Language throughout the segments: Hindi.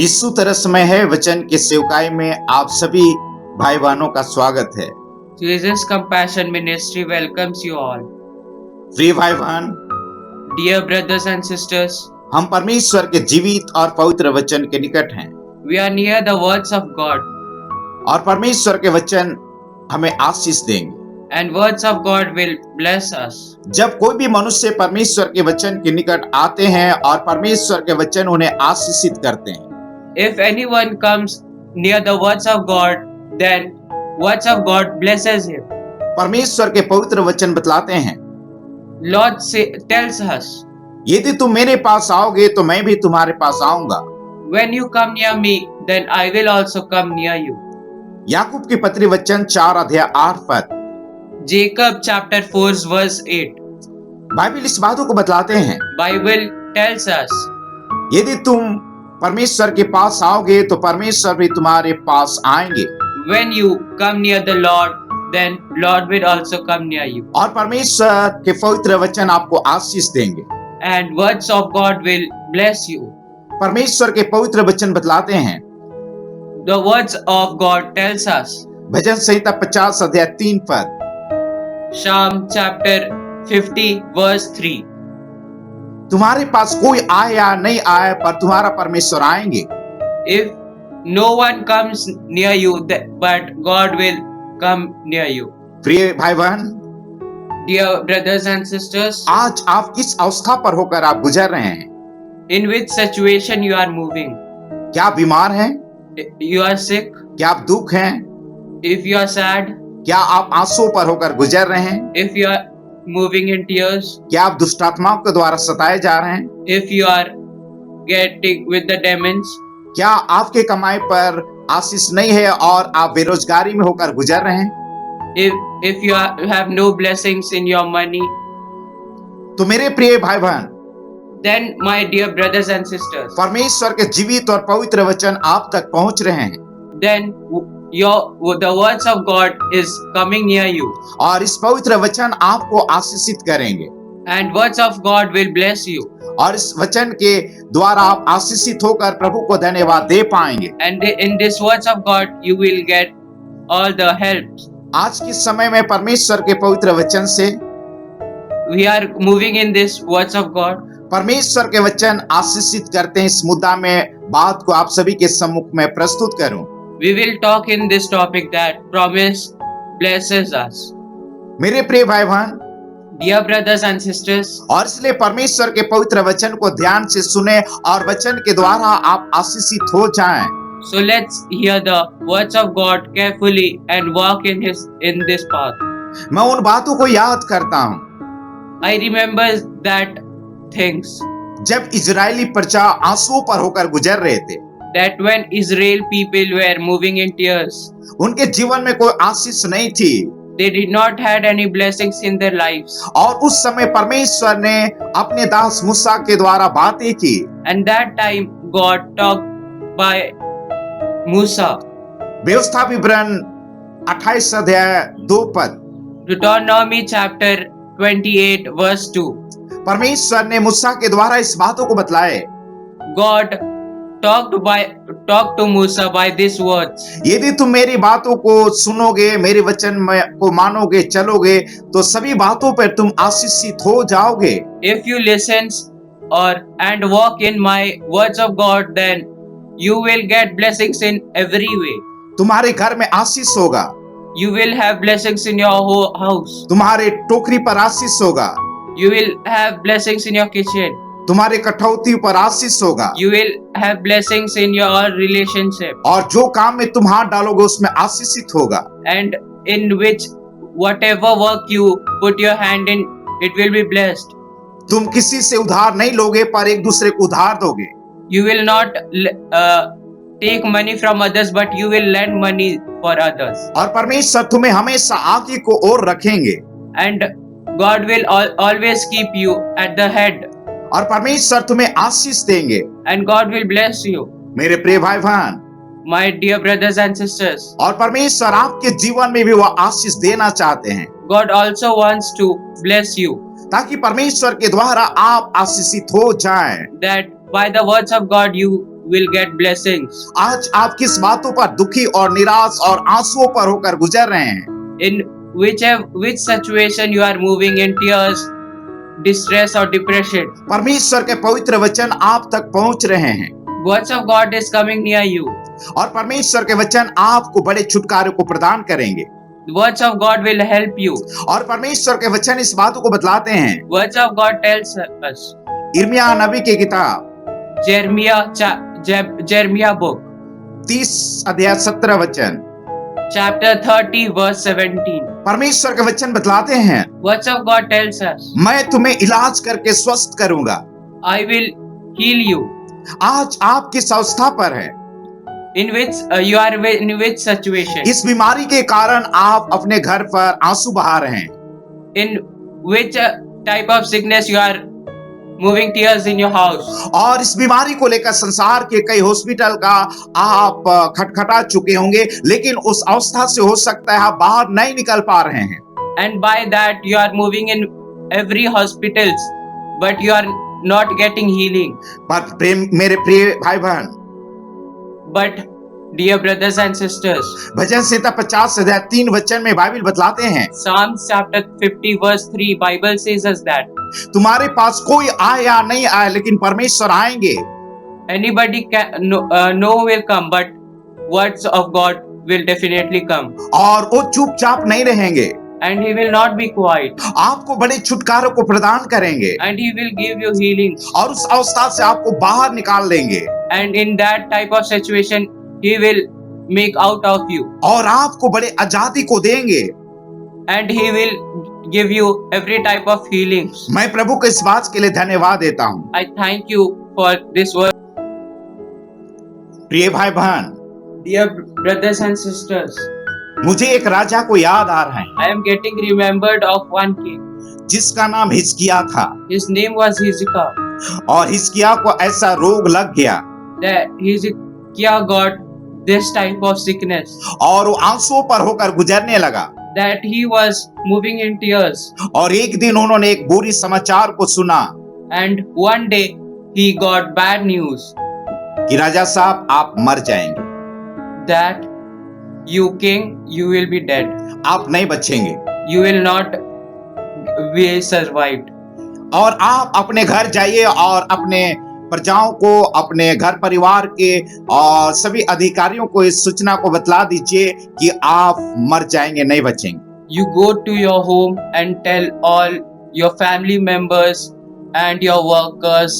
यीशु तरसमय है वचन के सेवकाई में आप सभी भाई बहनों का स्वागत है। Jesus Compassion Ministry welcomes you all. प्रिय भाई बहन, Dear brothers and sisters, हम परमेश्वर के जीवित और पवित्र वचन के निकट हैं we are near the words of God, और परमेश्वर के वचन हमें आशीष देंगे। and words of God will bless us. जब कोई भी मनुष्य परमेश्वर के वचन के निकट आते हैं और परमेश्वर के वचन उन्हें आशीषित करते हैं, If anyone comes near the words of God, then words of God blesses him. परमेश्वर के पवित्र वचन बतलाते हैं, Lord tells us, यदि तुम मेरे पास आओगे तो मैं भी तुम्हारे पास आऊंगा। when you come near me, then I will also come near you. याकूब की पत्री वचन 4 अध्याय 8 पद। Jacob chapter 4 verse 8. बाइबल इस बातों को बतलाते हैं, Bible tells us, यदि तुम परमेश्वर के पास आओगे तो परमेश्वर भी तुम्हारे पास आएंगे when you come near the Lord, then Lord will also come near you. और परमेश्वर के पवित्र वचन आपको आशीष देंगे। And words of God will bless you. परमेश्वर के पवित्र वचन बतलाते हैं, The words of God tells us, भजन संहिता 50 अध्याय 3 पद। Psalm chapter 50 verse 3. तुम्हारे पास कोई आए या नहीं आए पर तुम्हारा परमेश्वर आएंगे। If no one comes near you, but God will come near you. प्रिय भाई बहन, Dear brothers and sisters, आज आप किस अवस्था पर होकर आप गुजर रहे हैं? in which situation you are moving? क्या आप बीमार हैं? You are sick? क्या आप दुख हैं? If you are sad? क्या आप आंसू पर होकर गुजर रहे हैं? If you are moving in tears? क्या आप दुष्टात्माओं के द्वारा सताए जा रहे हैं? If you are getting with the demons? क्या आपके कमाई पर आशीष नहीं है और आप बेरोजगारी में होकर गुजर रहे हैं? If you have no blessings in your money, तो मेरे प्रिय भाई बहन, then my dear brothers and sisters, परमेश्वर के जीवित और पवित्र वचन आप तक पहुंच रहे हैं then the words of God is coming near you, और इस पवित्र वचन आपको आशीषित करेंगे and words of God will bless you, और इस वचन के द्वारा आप आशीषित होकर प्रभु को धन्यवाद दे पाएंगे। and in this words of God you will get all the help. आज के समय में परमेश्वर के पवित्र वचन से We are moving in this words of God. परमेश्वर के वचन आशीषित करते हैं। इस मुद्दा में बात को आप सभी के सम्मुख में प्रस्तुत करूं। We will talk in this topic that promise blesses us. मेरे प्रिय भाई बहन, Dear brothers and sisters, और इसलिए परमेश्वर के पवित्र वचन को ध्यान से सुने और वचन के द्वारा आप आशीषित हो जाएं। so let's hear the words of God carefully and walk in this path. मैं उन बातों को याद करता हूँ I remember that things जब इजरायली प्रजा आंसुओं पर होकर गुजर रहे थे, that when Israel people were moving in tears, उनके जीवन में कोई आशीष नहीं थी they did not had any blessings in their lives. और उस समय परमेश्वर ने अपने दास मूसा के द्वारा बातें की। And that time God talked by Musa. व्यवस्था विवरण 28 अध्याय 2 पद। Deuteronomy chapter 28 verse 2. परमेश्वर ने मूसा के द्वारा इस बातों को बतलाए, God talked to Musa by these words. यदि तुम मेरी बातों को सुनोगे, मेरे वचन को मानोगे, चलोगे तो सभी बातों पर तुम आशीषित हो जाओगे। If you listen and walk in my words of God, then you will get blessings in every way. तुम्हारे घर में आशीष होगा, You will have blessings in your whole house. तुम्हारे टोकरी पर आशीष होगा, You will have blessings in your kitchen. तुम्हारे कठौती पर आशीष होगा You will have blessings in your relationship. और जो काम में तुम हाथ डालोगे उसमें आशीषित होगा। And in which whatever work you put your hand in, it will be blessed. तुम किसी से उधार नहीं लोगे पर एक दूसरे को उधार दोगे। You will not take money from others, but you will lend money for others. और परमेश्वर तुम्हें हमेशा आगे को ओर रखेंगे And God will always keep you at the head. और परमेश्वर तुम्हें आशीष देंगे। And God will bless you. मेरे प्रिय भाई बहन, My dear brothers and sisters, और परमेश्वर आपके जीवन में भी वह आशीष देना चाहते हैं God also wants to bless you, ताकि परमेश्वर के द्वारा आप आशीषित हो जाएं। that by the words of God you will get blessings. आज आप किस बातों पर दुखी और निराश और आंसुओं पर होकर गुजर रहे हैं? In which situation you are moving in tears, distress or depression, परमेश्वर के पवित्र वचन आप तक पहुंच रहे हैं words of God is coming near you. और परमेश्वर के वचन आपको बड़े छुटकारे को प्रदान करेंगे The words of God will help you. और परमेश्वर के वचन इस बातों को बतलाते हैं। Words of God tells us. इर्मिया नबी की किताब Jeremiah book, 30 अध्याय 17 वचन, chapter 30 verse 17. परमेश्वर के वचन बतलाते हैं, Words of God tells us, मैं तुम्हें इलाज करके स्वस्थ करूंगा। I will heal you. आज आप किस अवस्था पर है? In which you are in which situation? इस बीमारी के कारण आप अपने घर पर आंसू बहा रहे हैं। In which type of sickness you are moving tears in your house? और इस बीमारी को लेकर संसार के कई हॉस्पिटल का आप खटखटा चुके होंगे, लेकिन उस अवस्था से हो सकता है आप बाहर नहीं निकल पा रहे हैं। And by that you are moving in every hospitals, but you are not getting healing. पर प्रेम मेरे प्रिय भाई बहन, But dear brothers and sisters, भजन संहिता 50 अध्याय 3 वचन में बाइबल बतलाते हैं, Psalms chapter 50 verse 3 Bible says us that तुम्हारे पास कोई आए या नहीं आए, लेकिन परमेश्वर आएंगे। anybody can no will come, but words of God will definitely come, और वो चुपचाप नहीं रहेंगे, and He will not be quiet, आपको बड़े छुटकारों को प्रदान करेंगे and He will give you healing. और उस अवस्था से आपको बाहर निकाल देंगे And in that type of situation, He will make out of you, और आपको बड़े आजादी को देंगे। and He will give you every type of healings. मैं प्रभु को इस बात के लिए धन्यवाद देता हूँ। I thank you for this word. प्रिय भाई बहन, Dear brothers and sisters, मुझे एक राजा को याद आ रहा है I am getting remembered of one king. जिसका नाम हिजकिय्याह था His name was Hezekiah. और हिजकिय्याह को ऐसा रोग लग गया That Hezekiah got this type of sickness, और वो आंसुओं पर होकर गुजरने लगा। that he was moving in tears, और एक दिन उन्होंने एक बुरी समाचार को सुना and one day he got bad news कि राजा साहब आप मर जाएंगे, that you king, you will be dead, आप नहीं बचेंगे you will not be survived, और आप अपने घर जाइए और अपने प्रजाओं को, अपने घर परिवार के और सभी अधिकारियों को इस सूचना को बतला दीजिए कि आप मर जाएंगे, नहीं बचेंगे। you go to your home and tell all your family members and your workers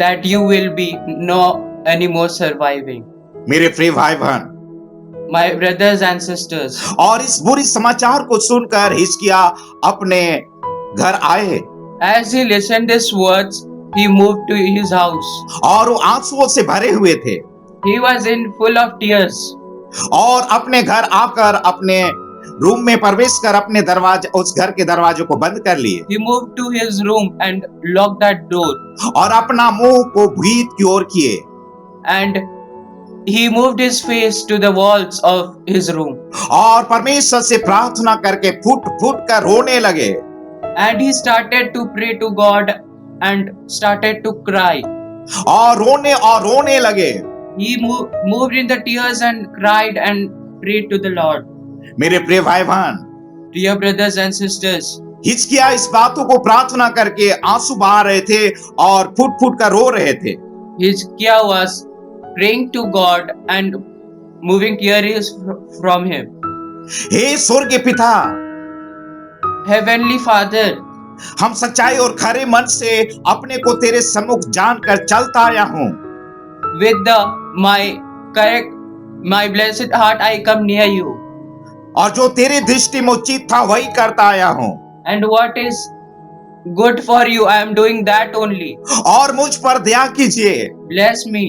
that you will be no anymore surviving. मेरे प्रिय भाई बहन, My brothers and sisters, और इस बुरी समाचार को सुनकर हिजकिय्याह अपने घर आए as he listened these words, he moved to his house. और वो आंसुओं से भरे हुए थे He was in full of tears, और अपने घर आकर अपने रूम में प्रवेश कर अपने दरवाजे, उस घर के दरवाजे को बंद कर लिए he moved to his room and locked that door, और अपना मुंह को भीत की ओर किए and he moved his face to the walls of his room, और परमेश्वर से प्रार्थना करके फुट फुट कर रोने लगे and he started to pray to God and started to cry. और रोने लगे। He moved in the tears and cried and prayed to the Lord. मेरे प्रिय भाई बहन, Dear brothers and sisters, हिजकिय्याह इस बातों को प्रार्थना करके आंसू बहा रहे थे और फुट फुट कर रो रहे थे। Hezekiah was praying to God and moving tears from him. हे स्वर्गीय पिता, Heavenly Father, हम सच्चाई और खरे मन से अपने को तेरे सम्मुख जानकर चलता आया हूँ with my blessed heart I come near you, और जो तेरे दृष्टि में उचित था वही करता आया हूँ and what is good for you I am doing that only. और मुझ पर दया कीजिए Bless me.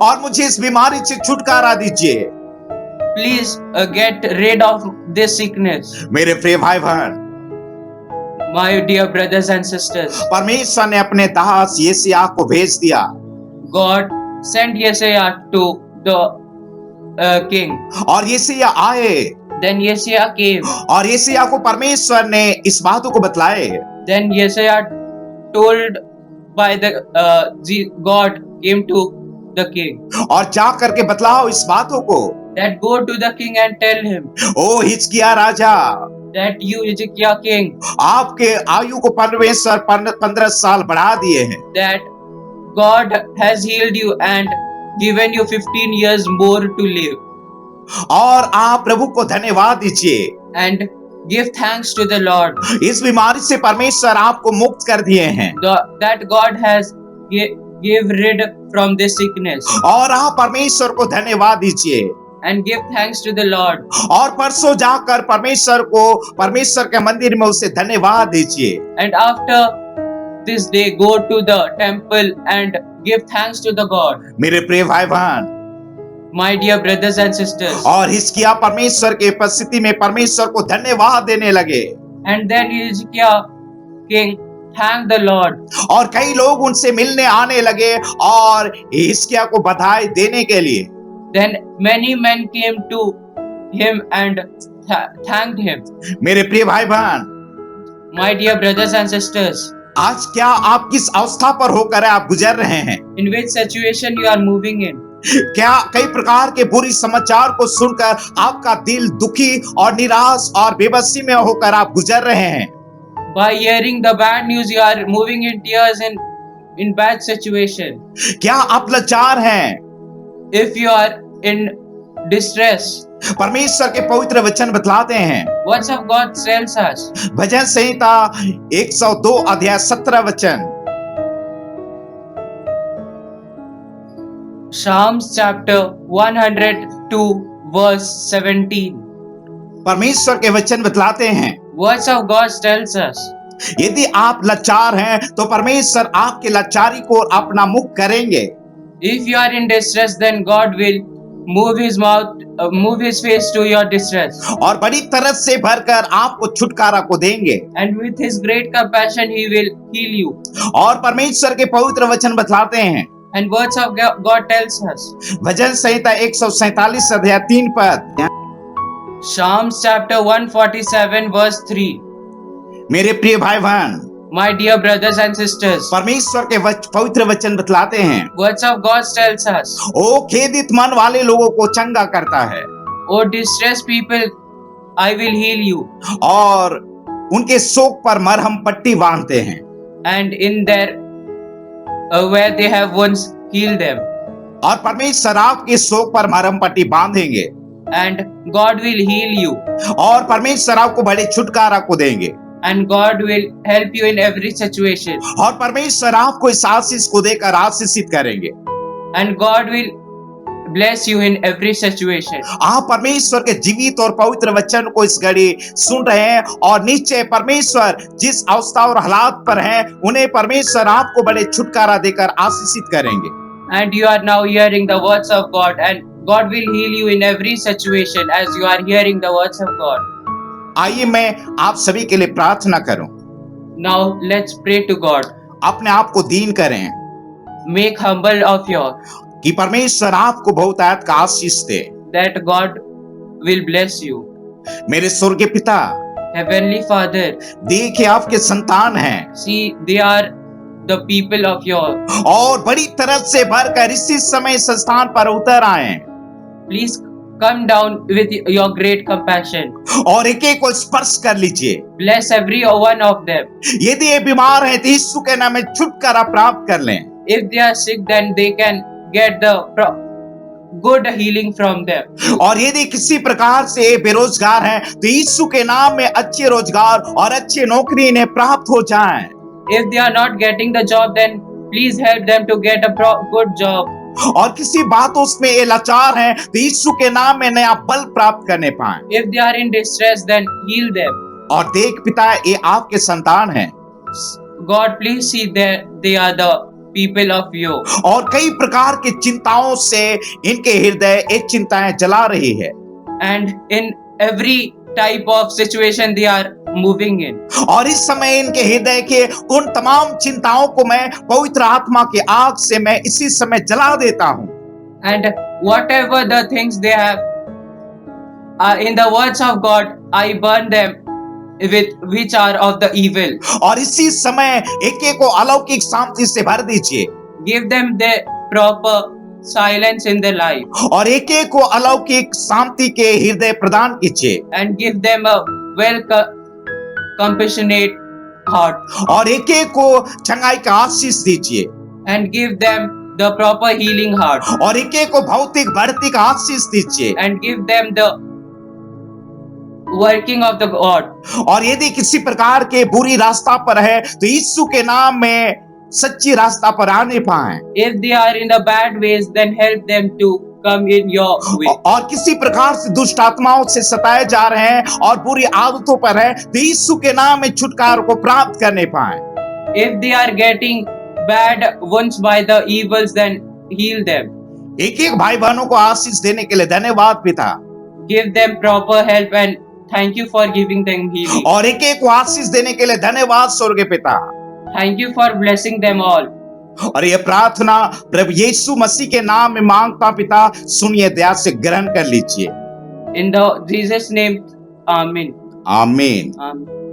और मुझे इस बीमारी से छुटकारा दीजिए। Please get rid of this sickness. मेरे प्रिय भाई बहन, My dear brothers and sisters, परमेश्वर ने अपने दास यशायाह को भेज दिया God sent Yesaiah to the king. और यशायाह आए Then Yesaiah came. और यशायाह को परमेश्वर ने इस बातों को बतलाए Then Yesaiah told by the God came to the king और जा करके बतलाओ इस बातों को। that go to the king and tell him O Hezekiah Raja, that you Hezekiah king, आपके आयु को परमेश्वर 15 साल बढ़ा दिए हैं, that God has healed you and given you 15 years more to live, और आप प्रभु को धन्यवाद दीजिए। and give thanks to the Lord इस बीमारी से परमेश्वर आपको मुक्त कर दिए हैं, that God has give rid from this sickness, और आप परमेश्वर को धन्यवाद दीजिए। and give thanks to the Lord. और परसों जाकर परमेश्वर के मंदिर में उसे धन्यवाद दीजिए। And after this day go to the temple and give thanks to the God. मेरे प्रिय भाई बहन, My dear brothers and sisters. और हिजकिय्याह परमेश्वर के उपस्थिति में परमेश्वर को धन्यवाद देने लगे, And then Hezekiah king thanked the Lord. और कई लोग उनसे मिलने आने लगे और हिजकिय्याह को बधाई देने के लिए। Then many men came to him and thanked him. मेरे प्रिय भाई बहन, My dear brothers and sisters, आज क्या आप किस अवस्था पर होकर आप गुजर रहे हैं? in which situation you are moving in? क्या कई प्रकार के बुरी समाचार को सुनकर आपका दिल दुखी और निराश और बेबसी में होकर आप गुजर रहे हैं? By hearing the bad news, you are moving in tears in bad situation. क्या आप लाचार हैं? If you are in distress, परमेश्वर के पवित्र वचन बतलाते हैं, words of God tells us. भजन संहिता 102 अध्याय 17 वचन, Psalms chapter 102 verse 17. परमेश्वर के वचन बतलाते हैं, Words of God tells us. यदि आप लाचार हैं तो परमेश्वर आपके लाचारी को अपना मुख करेंगे। If you are in distress, then God will move his face to your distress, और बड़ी तरस से भरकर आपको छुटकारा को देंगे, and with his great compassion he will heal you. और परमेश्वर के पवित्र वचन बतलाते हैं, And words of God tells us. भजन संहिता 147 अध्याय 3 पद, Psalms chapter 147 verse 3. मेरे प्रिय भाई बहन, My dear brothers and sisters, परमेश्वर के पवित्र वचन बतलाते हैं, words of God tells us. ओ खेदित मन वाले लोगों को चंगा करता है, O distressed people, I will heal you. और उनके शोक पर मरहम पट्टी बांधते हैं, And in their where they have once healed them. और परमेश्वर आपके शोक पर मरहम पट्टी बांधेंगे, And God will heal you. और परमेश्वर आपको बड़े छुटकारा को देंगे, And God will help you in every situation. और परमेश्वर आपको इस आशीष को देकर आशीषित करेंगे। And God will bless you in every situation. आप परमेश्वर के जीवित और पवित्र वचन को इस घड़ी सुन रहे हैं, और निश्चय परमेश्वर जिस अवस्था और हालात पर हैं उन्हें परमेश्वर आपको बड़े छुटकारा देकर आशीषित करेंगे। And you are now hearing the words of God, and God will heal you in every situation as you are hearing the words of God. आइए मैं आप सभी के लिए प्रार्थना करूं। Now let's pray to God. अपने आप को दीन करें Make humble of your कि परमेश्वर आपको बहुतायत का आशीष दे। that God will bless you. मेरे स्वर्गीय पिता, Heavenly Father, देखिए आपके संतान हैं see they are the people of your. और बड़ी तरह से भरकर इसी समय संस्थान पर उतर आए, Please come down with your great compassion. और एक एक को स्पर्श कर लीजिए। Bless every one of them. यदि ये बीमार है तो यीशु के नाम में छुटकारा प्राप्त कर लें, If they are sick, then they can get the good healing from them. और यदि किसी प्रकार से बेरोजगार हैं तो यीशु के नाम में अच्छे रोजगार और अच्छी नौकरी इन्हें प्राप्त हो जाए। If they are not getting the job, then please help them to get a good job. और किसी बात उसमें ये लाचार हैं तो यीशु के नाम में नया बल प्राप्त करने पाए। If they are in distress, then heal them. और देख पिता, ये आपके संतान हैं, God, please see that they are the people of you. और कई प्रकार की चिंताओं से इनके हृदय एक चिंताएं जला रही है, And in every type of situation they are moving in. और इस समय इनके हृदय के उन तमाम चिंताओं को मैं पवित्र आत्मा की आग से मैं इसी समय जला देता हूं। And whatever the things they have, in the words of God, I burn them with which are of the evil. और इसी समय एक एक को अलौकिक शांति से भर दीजिए, Give them the proper silence in their life, और एक एक को अलौकिक शांति के हृदय प्रदान कीजिए, and give them a compassionate heart, और एक एक को चंगाई का आशीष दीजिए, and give them the proper healing heart, और एक एक को भौतिक बढ़ती का आशीष दीजिए। and give them the working of the God. और यदि किसी प्रकार के बुरी रास्ता पर है तो यीशु के नाम में सच्ची रास्ता पर आने पाए। If they are in the bad ways, then help them to come in your way. और किसी प्रकार से दुष्ट आत्माओं से सताए जा रहे हैं और बुरी आदतों पर है तो यीशु के नाम में छुटकारा को प्राप्त करने पाए। If they are getting bad wounds by the evils, then heal them. एक एक भाई बहनों को आशीष देने के लिए धन्यवाद पिता, Give them proper help and thank you for giving them healing. और एक एक को आशीष देने के लिए धन्यवाद स्वर्गीय पिता। Thank you for blessing them all. और ये प्रार्थना प्रभु यीशु मसीह के नाम में मांगता पिता, सुनिए दया से ग्रहण कर लीजिए। In the Jesus name, Amen. आमीन। Amen.